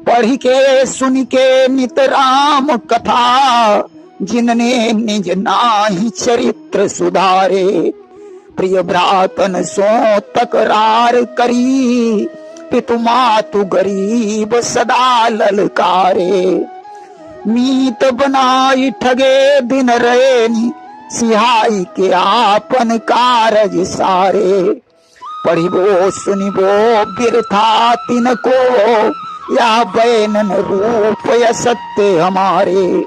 पढ़ के सुन के नित राम कथा, जिनने निज नाही चरित्र सुधारे। प्रिय भ्रातन सो तकरार करी, पितु मातु गरीब सदा ललकारे। मीत बनाई ठगे दिन रैनी, सिहाई के आपन कारज सारे। पढ़िबो सुनिबो बिरथा तिनको, या बैनन रूप या सत्य हमारे।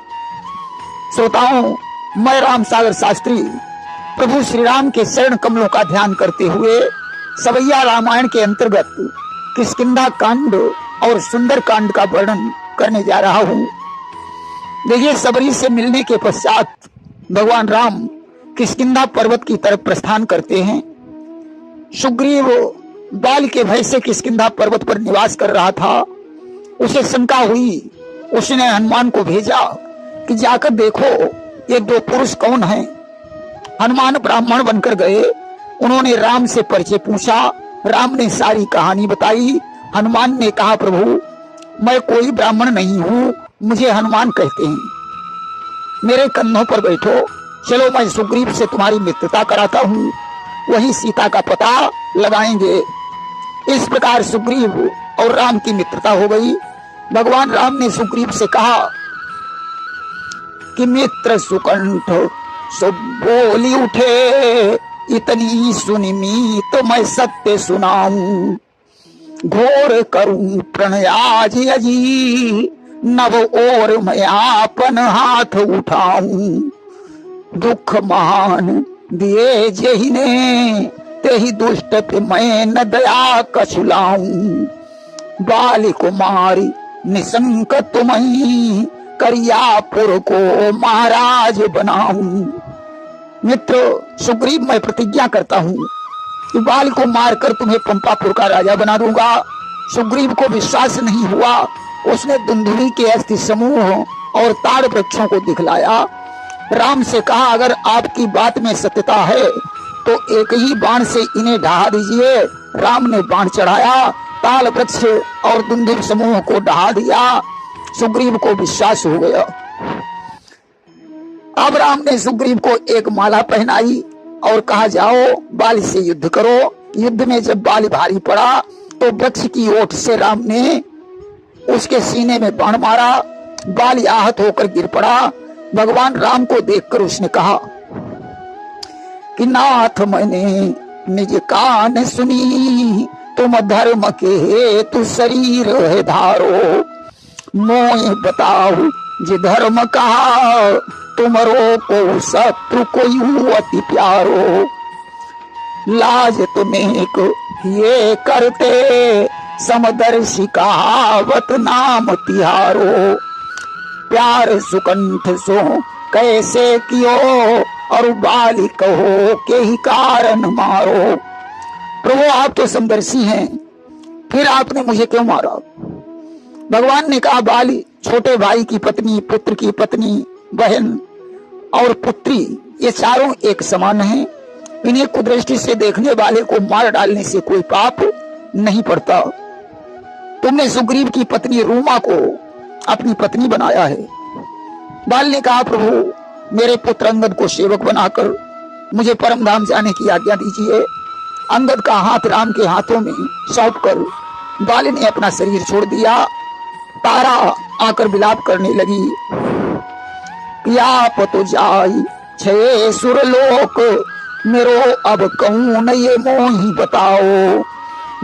श्रोताओं, मैं राम सागर शास्त्री प्रभु श्री राम के चरण कमलों का ध्यान करते हुए सवैया रामायण के अंतर्गत किष्किंधा कांड और सुंदर कांड का वर्णन करने जा रहा हूँ। देखिए, सबरी से मिलने के पश्चात भगवान राम किष्किंधा पर्वत की तरफ प्रस्थान करते हैं। सुग्रीव बाल के भय से किष्किंधा पर्वत पर निवास कर रहा था। उसे शंका हुई, उसने हनुमान को भेजा कि जाकर देखो ये दो पुरुष कौन हैं। हनुमान ब्राह्मण बनकर गए। उन्होंने राम से परिचय पूछा। राम ने सारी कहानी बताई। हनुमान ने कहा, प्रभु मैं कोई ब्राह्मण नहीं हूँ, मुझे हनुमान कहते हैं। मेरे कंधों पर बैठो, चलो मैं सुग्रीव से तुम्हारी मित्रता कराता हूँ, वही सीता का पता लगाएंगे। इस प्रकार सुग्रीव और राम की मित्रता हो गई। भगवान राम ने सुग्रीव से कहा कि मित्र सुकंठ सो बोली उठे, इतनी सुनी मीत मैं सत्य सुनाऊं। घोर करूं प्रणयाज अजी, नव और मैं आपन हाथ उठाऊं। दुख महान दिए जहिने, तेहि दुष्ट पे मैं न दया कछुलाऊं। बाल कुमारी निशंक तुम्हीं, करियापुर को महाराज बनाऊं। मित्र सुग्रीव, मैं प्रतिज्ञा करता हूँ कि बाल को मारकर तुम्हें पंपापुर का राजा बना दूंगा। सुग्रीव को विश्वास नहीं हुआ। उसने दुंदुभी के अस्थि समूह और ताड़ वृक्षों को दिखलाया। राम से कहा, अगर आपकी बात में सत्यता है तो एक ही बाण से इन्हें ढहा दीजिए। राम ने बाण चढ़ाया, ताल वृक्ष और दुंदुभ समूह को ढहा दिया। सुग्रीव को विश्वास हो गया। अब राम ने सुग्रीव को एक माला पहनाई और कहा, जाओ बाल से युद्ध करो। युद्ध में जब बाल भारी पड़ा तो वृक्ष की ओट से राम ने उसके सीने में बाण मारा। बाल आहत होकर गिर पड़ा। भगवान राम को देखकर उसने कहा कि नाथ, मैंने निज कान सुनी, तुम धर्म के हेतु शरीर है धारो। मोह बताओ जे धर्म कहा, तुमरो को शत्रु कोई अति प्यारो। लाज तुम्हें को ये करते, समदर्शी कहावत नाम तिहारो। प्यार सुकंठ सो कैसे कियो, और बाली कहो के ही कारण मारो। प्रभु आप तो समदर्शी हैं, फिर आपने मुझे क्यों मारा? भगवान ने कहा, बाली छोटे भाई की पत्नी, पुत्र की पत्नी, बहन और पुत्री, ये चारों एक समान हैं। इन्हें कुदृष्टि से देखने वाले को मार डालने से कोई पाप नहीं पड़ता। तुमने सुग्रीव की पत्नी रूमा को अपनी पत्नी बनाया है। बाल ने कहा, प्रभु मेरे पुत्र अंगद को सेवक बनाकर मुझे परम धाम जाने की आज्ञा दीजिए। अंगद का हाथ राम के हाथों में सौंपकर बाल ने अपना शरीर छोड़ दिया। तारा आकर विलाप करने लगी, पिया तो जाई छे सुरलोक, मेरो अब कहूं न ये मोही बताओ।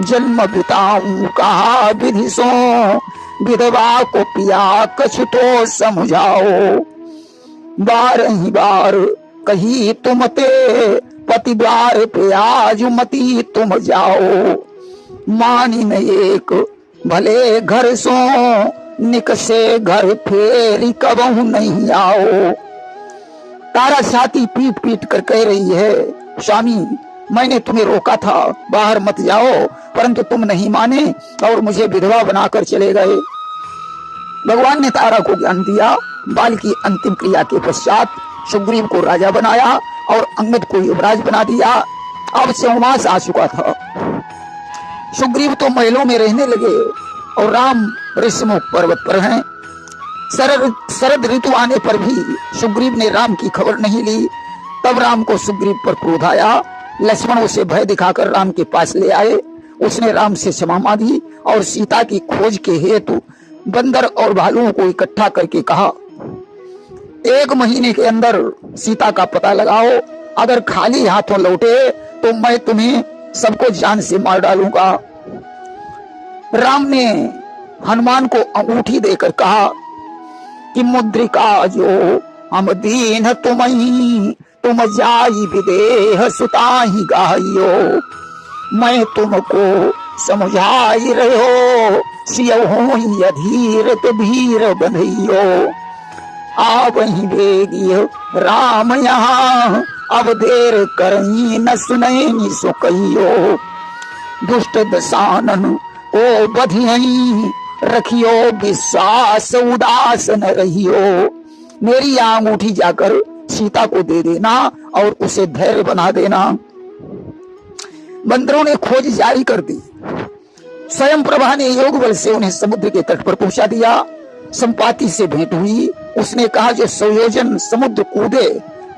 जन्म बिताऊं कहा विधि सो, विधवा को पिया कछु तो समझाओ। बार ही बार कही तुम ते, पति द्वार पे आज मती तुम जाओ। मानी न एक भले घर सो, निकसे घर फेरी कबहू नहीं आओ। तारा छाती पीट पीट कर कह रही है, स्वामी मैंने तुम्हें रोका था बाहर मत जाओ, परंतु तुम नहीं माने और मुझे विधवा बनाकर चले गए। भगवान ने तारा को ज्ञान दिया। बाल की अंतिम क्रिया के पश्चात सुग्रीव को राजा बनाया और अंगद को युवराज बना दिया। अब 6 मास आ चुका था। सुग्रीव तो महलों में रहने लगे। और राम ऋषिमुख पर्वत पर हैं। शरद ऋतु आने पर भी सुग्रीव ने राम की खबर नहीं ली। तब राम को सुग्रीव पर क्रोध आया। लक्ष्मण उसे भय दिखाकर राम के पास ले आए। उसने राम से क्षमा मांगी और सीता की खोज के हेतु बंदर और भालुओं को इकट्ठा करके कहा, 1 महीने के अंदर सीता का पता लगाओ। अगर खाली हाथों लौटे तो मैं तुम्हें सबको जान से मार डालूंगा। राम ने हनुमान को अंगूठी देकर कहा कि मुद्रिका जो हम दीन तुम्हीं, तुम जाई विदेह सुताही गाइयो। मैं तुमको समझाई रहो, सियहुँ अधीर तो भीर बंधियो। आवहीं बेगियो राम यहाँ, अब देर करई न सुनैनी सो कहियो। दुष्ट दशानन को बधियई, रखियो विश्वास उदास न रहियो। मेरी अंगूठी जाकर सीता को दे देना और उसे धैर्य बना देना। बंदरों ने खोज जारी कर दी। स्वयं प्रभा ने योग बल से उन्हें समुद्र के तट पर पहुंचा दिया। संपाति से भेंट हुई। उसने कहा, जो सुयोजन समुद्र कूदे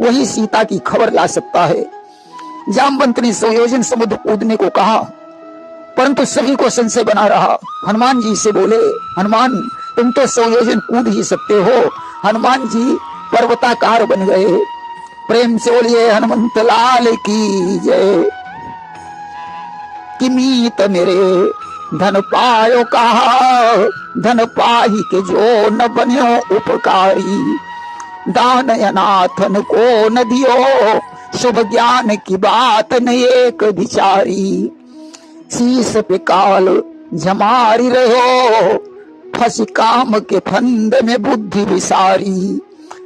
वही सीता की खबर ला सकता है। जामवंत ने सुयोजन समुद्र कूदने को कहा, परंतु सभी को संशय बना रहा। हनुमान जी से बोले, हनुमान तुम तो सुयोजन कूद ही सकते हो। हनुमान जी पर्वताकार बन गए। प्रेम से बोलिए हनुमंत लाल की जय। कि मीत मेरे धन पायो कहा, धन पाही के जो न बन्यो उपकारी। दान अनाथन को न दियो, शुभ ज्ञान की बात न एक विचारी। शीश पे काल जमारी रहो, फंसी काम के फंद में बुद्धि विसारी।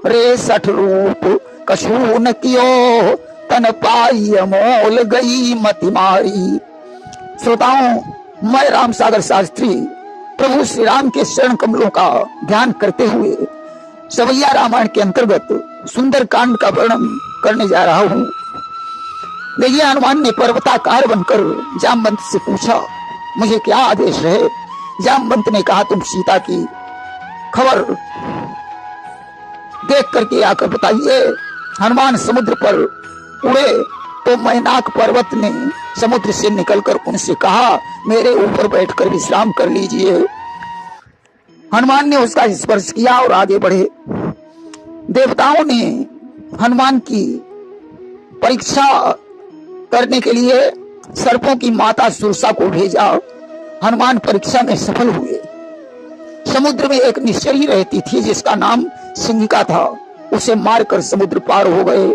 रे 60 रूप कछू न कियो, तन पाई अमोल गई मति मारी। श्रोताओं, मैं राम सागर शास्त्री प्रभु श्री राम के चरण कमलों का ध्यान करते हुए सवैया रामायण के अंतर्गत सुंदर कांड का वर्णन करने जा रहा हूँ। देखिए, हनुमान ने पर्वताकार बनकर जामवंत से पूछा, मुझे क्या आदेश है। जामवंत ने कहा, तुम सीता की खबर देख करके आकर बताइए। हनुमान समुद्र पर उड़े तो मैनाक पर्वत ने समुद्र से निकलकर उनसे कहा, मेरे ऊपर बैठकर विश्राम कर लीजिए। हनुमान ने उसका स्पर्श किया और आगे बढ़े। देवताओं ने हनुमान की परीक्षा करने के लिए सर्पों की माता सुरसा को भेजा। हनुमान परीक्षा में सफल हुए। समुद्र में एक निश्चरी रहती थी जिसका नाम सिंहिका था। उसे मारकर समुद्र पार हो गए।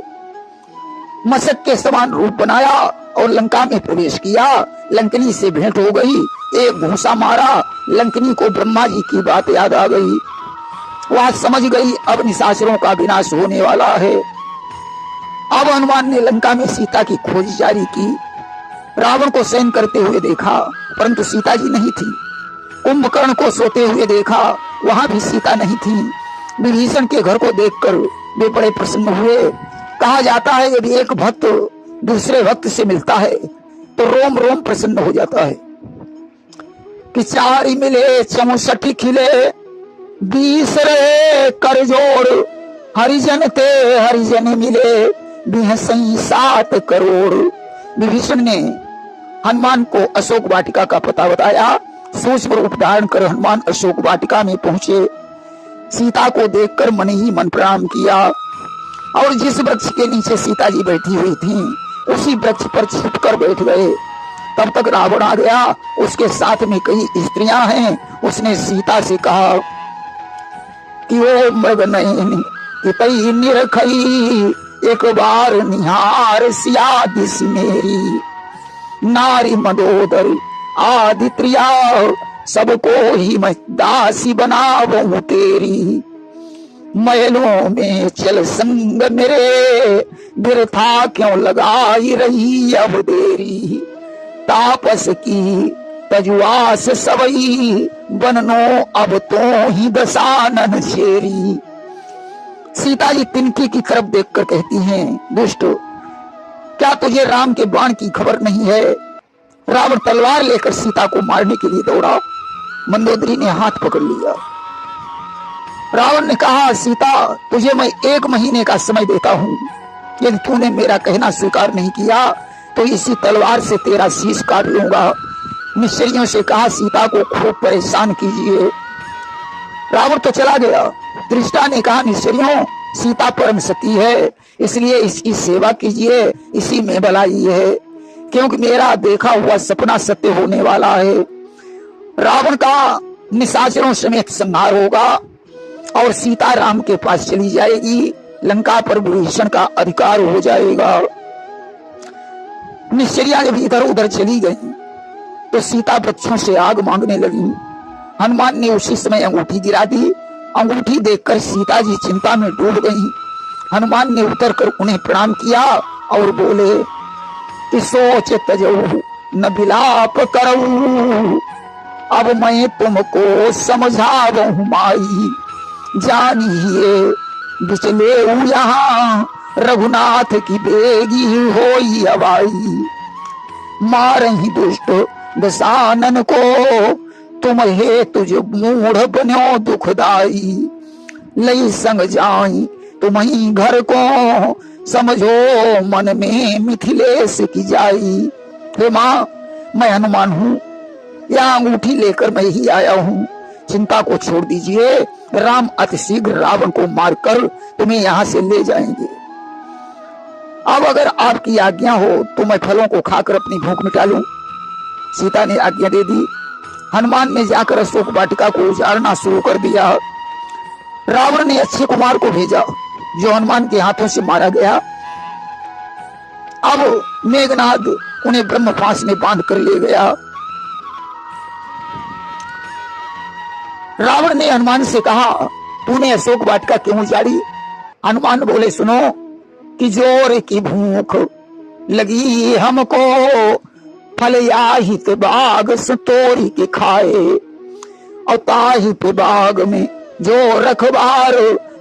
मशक के समान रूप बनाया और लंका में प्रवेश किया। लंकनी से भेंट हो गई। एक घूंसा मारा। लंकनी को ब्रह्मा जी की बात याद आ गई। वह समझ गई अब निशाचरों का विनाश होने वाला है। अब हनुमान ने लंका में सीता की खोज जारी की। रावण को सैन करते हुए देखा, परंतु सीता जी नहीं थी। कुंभकर्ण को सोते हुए देखा, वहां भी सीता नहीं थी। विभीषण के घर को देखकर वे बड़े प्रसन्न हुए। कहा जाता है, यदि एक भक्त दूसरे भक्त से मिलता है तो रोम रोम प्रसन्न हो जाता है। कि 4 मिले 64 खिले, 20 रहे कर जोड़। हरिजन ते हरिजन मिले, 7 करोड़। विभीषण ने हनुमान को अशोक वाटिका का पता बताया। सूक्ष्म रूप धारण कर हनुमान अशोक वाटिका में पहुंचे। सीता को देखकर मन ही मन प्रणाम किया और जिस वृक्ष के नीचे सीता जी बैठी हुई थी उसी वृक्ष पर छिपकर बैठ गए। तब तक रावण आ गया। उसके साथ में कई स्त्रियां हैं। उसने सीता से कहा कि वो मृगनयन कितई निरखई, एक बार निहार सिया दिस मेरी। नारी मदोदर आदित्रिया, सबको ही मैं दासी बनाऊं तेरी। महलों में चल संग मेरे, बिरथा क्यों लगाई रही अब देरी। तापस की तजुआस सबई, बननो अब तो ही दसानन शेरी। सीता जी तिनके की तरफ देखकर कहती हैं, दुष्ट, क्या तुझे राम के बाण की खबर नहीं है। रावण तलवार लेकर सीता को मारने के लिए दौड़ा। मंदोदरी ने हाथ पकड़ लिया। रावण ने कहा, सीता तुझे मैं 1 महीने का समय देता हूं, यदि तूने मेरा कहना स्वीकार नहीं किया तो इसी तलवार से तेरा शीश काट लूंगा। निश्चरियों से कहा, सीता को खूब परेशान कीजिए। रावण तो चला गया। दृष्टा ने कहा, निश्चरियों सीता परम सती है, इसलिए इसकी सेवा कीजिए, इसी में भलाई है, क्योंकि मेरा देखा हुआ सपना सत्य होने वाला है। रावण का निशाचरों समेत संहार होगा और सीता राम के पास चली जाएगी, लंका पर विभीषण का अधिकार हो जाएगा। निश्चरिया जब इधर उधर चली गई तो सीता बच्चों से आग मांगने लगी। हनुमान ने उसी समय अंगूठी गिरा दी। अंगूठी देखकर सीता जी चिंता में डूब गई। हनुमान ने उतरकर उन्हें प्रणाम किया और बोले कि सोच तजऊ न बिलाप करूं, अब मैं तुमको समझाऊं माई, जानिए बिचले यहाँ रघुनाथ की बेगी होई हवाई, मारही दुष्ट दशानन को, तुम हे तुझ मूढ़ बन्यो दुखदाई, लई संग जाई तुम्ही घर को, समझो मन में मिथिलेश की जाई। हे माँ, मैं हनुमान हूँ, यह अंगूठी लेकर मैं ही आया हूँ, चिंता को छोड़ दीजिए, राम अतिशीघ्र रावण को मारकर तुम्हें यहाँ से ले जाएंगे। अब अगर आपकी आज्ञा हो तो मैं फलों को खाकर अपनी भूख मिटा लूं। सीता ने आज्ञा दे दी। हनुमान ने जाकर अशोक वाटिका को उजाड़ना शुरू कर दिया। रावण ने अक्षय कुमार को भेजा जो हनुमान के हाथों से मारा गया। अब मेघनाद उन्हें ब्रह्म फांस में बांध कर ले गया। रावण ने हनुमान से कहा, तूने अशोक वाटिका क्यों उजाड़ी? हनुमान बोले, सुनो कि जोर की भूख लगी हमको, फल याहित बाग सतोरी के खाए, और ताहित बाग में जो रखबार,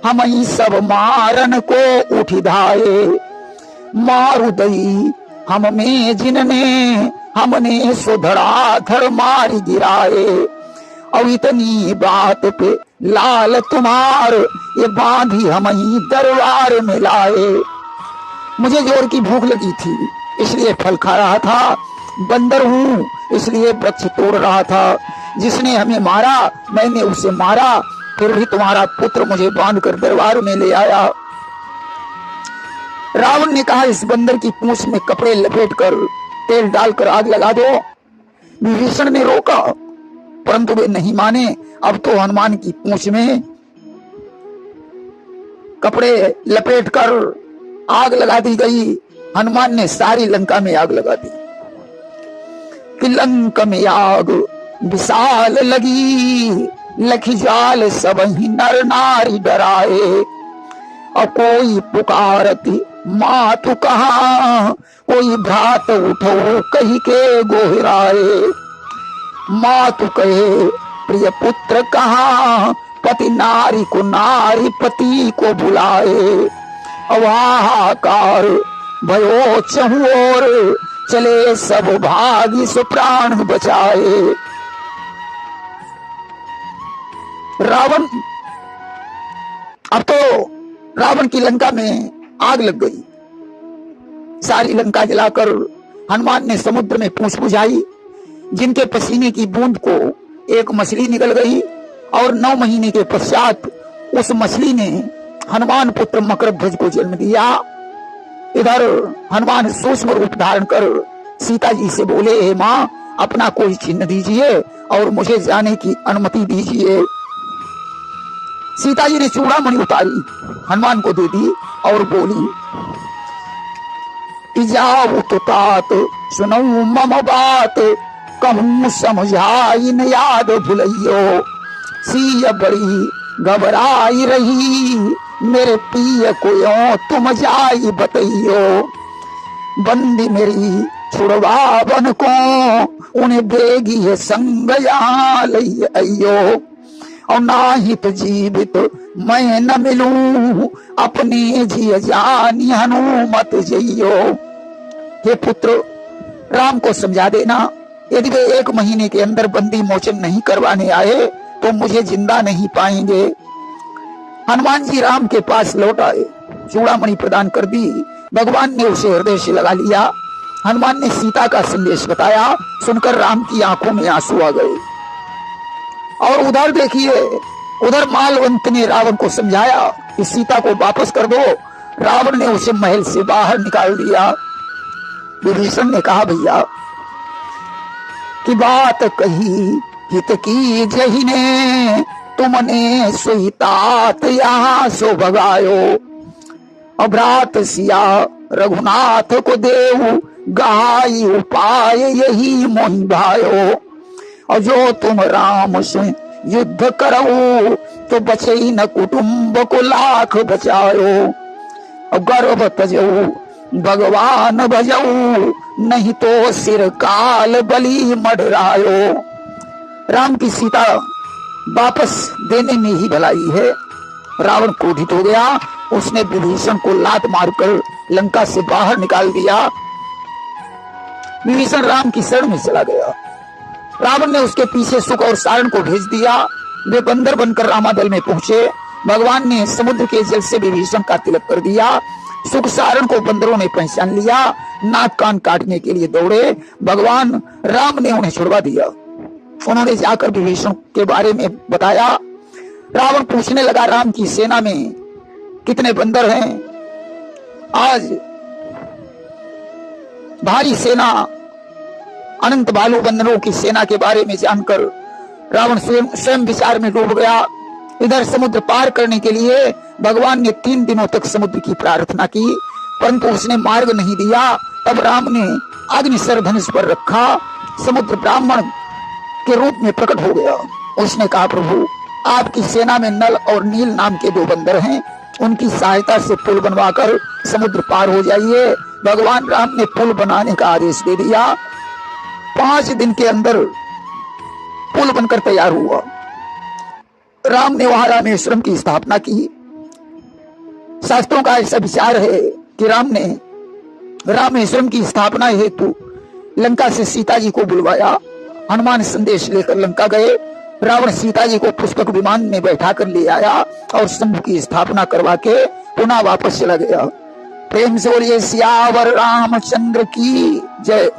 हम ही सब मारन को उठ धाये, मारु दई हम में जिनने, हमने सुधरा धर मार गिराए, और इतनी बात पे लाल तुम्हार, ये बांधी हम ही दरबार में लाए। मुझे जोर की भूख लगी थी इसलिए फल खा रहा था, बंदर हूँ इसलिए वृक्ष तोड़ रहा था, जिसने हमें मारा मैंने उसे मारा, फिर भी तुम्हारा पुत्र मुझे बांधकर दरबार में ले आया। रावण ने कहा, इस बंदर की पूंछ में कपड़े लपेटकर तेल डालकर आग लगा दो। विभीषण ने रोका परंतु वे नहीं माने। अब तो हनुमान की पूंछ में कपड़े लपेटकर आग लगा दी गई। हनुमान ने सारी लंका में आग लगा दी कि लंका में आग विशाल लगी, लखी जाल सब ही नर नारी डराए, और कोई पुकारती मातु कहा, कोई भ्रात उठो कही के गोहराए, मातु कहे प्रिय पुत्र कहा, पति नारी को नारी पति को बुलाए, हाहाकार भयो चहुओर, चले सब भागी सो प्राण बचाए। रावण, अब तो रावण की लंका में आग लग गई। सारी लंका जलाकर हनुमान ने समुद्र में पूंछ बुझाई। जिनके पसीने की बूंद को एक मछली निकल गई और 9 महीने के पश्चात उस मछली ने हनुमान पुत्र मकरध्वज को जन्म दिया। इधर हनुमान सूक्ष्म रूप धारण कर सीता जी से बोले, हे माँ, अपना कोई चिन्ह दीजिए और मुझे जाने की अनुमति दीजिए। सीता जी ने चूड़ामणि उतारी, हनुमान को दे दी और बोली कि जाओ तो तात सुनो मम बात, कहूँ समझाई न याद भुलैयो, सीय बड़ी घबराई रही, मेरे पिय को यो तुम जाई बतैयो, बंदी मेरी छुड़वा बन को, उन्हें देगी है संग अयो, और ना ही तो जीवित मैं न मिलूं, अपने जी जानी हनुमत जइयो। हे पुत्र, राम को समझा देना यदि वे 1 महीने के अंदर बंदी मोचन नहीं करवाने आए तो मुझे जिंदा नहीं पाएंगे। हनुमान जी राम के पास लौट आए, चूड़ामणि प्रदान कर दी। भगवान ने उसे हृदय से लगा लिया। हनुमान ने सीता का संदेश बताया, सुनकर राम की आंखों में आंसू आ गए। और उधर देखिए, उधर मालवंत ने रावण को समझाया कि सीता को वापस कर दो। रावण ने उसे महल से बाहर निकाल दिया। विभीषण ने कहा, भैया की बात कही हित की जही ने, तुमने सुहितात यहाँ सो भगायो। अभ्रात सिया रघुनाथ को देव, गाई उपाय यही मोहि भायो। और जो तुम राम से युद्ध करो, तो बचे न कुटुंब को लाख बचायो। और गर्भ तजऊ भगवान भजऊ, नहीं तो सिर काल बलि मडरायो। राम की सीता वापस देने में ही भलाई है। रावण क्रोधित हो गया, उसने विभीषण को लात मारकर लंका से बाहर निकाल दिया। विभीषण राम की शरण में चला गया। रावण ने उसके पीछे सुख और सारण को भेज दिया। वे बंदर बनकर रामादल में पहुंचे। भगवान ने समुद्र के जल से विभीषण का तिलक कर दिया। सुख सारण को बंदरों ने पहचान लिया, नाक कान काटने के लिए दौड़े। भगवान राम ने उन्हें छुड़वा दिया। उन्होंने जाकर विभीषण के बारे में बताया। रावण पूछने लगा, राम की सेना में कितने बंदर हैं? आज भारी सेना, अनंत भालू बंदरों की सेना के बारे में जानकर रावण स्वयं विचार में डूब गया। इधर समुद्र पार करने के लिए भगवान ने 3 दिनों तक समुद्र की प्रार्थना की, परंतु उसने मार्ग नहीं दिया। तब राम ने अग्निशर धनुष पर रखा। समुद्र ब्राह्मण के रूप में प्रकट हो गया। उसने कहा, प्रभु आपकी सेना में नल और नील नाम के 2 बंदर हैं, उनकी सहायता से पुल बनवाकर समुद्र पार हो जाइए। भगवान राम ने पुल बनाने का आदेश दे दिया। 5 दिन के अंदर पुल बनकर तैयार हुआ। राम ने वहां रामेश्वरम की स्थापना की। शास्त्रों का ऐसा विचार है कि राम ने रामेश्वरम की स्थापना हेतु लंका से सीता जी को बुलवाया। हनुमान संदेश लेकर लंका गए। रावण सीता जी को पुष्पक विमान में बैठा कर ले आया और शंभु की स्थापना करवा के पुनः वापस चला गया। प्रेम से बोलिए सियावर रामचंद्र की जय।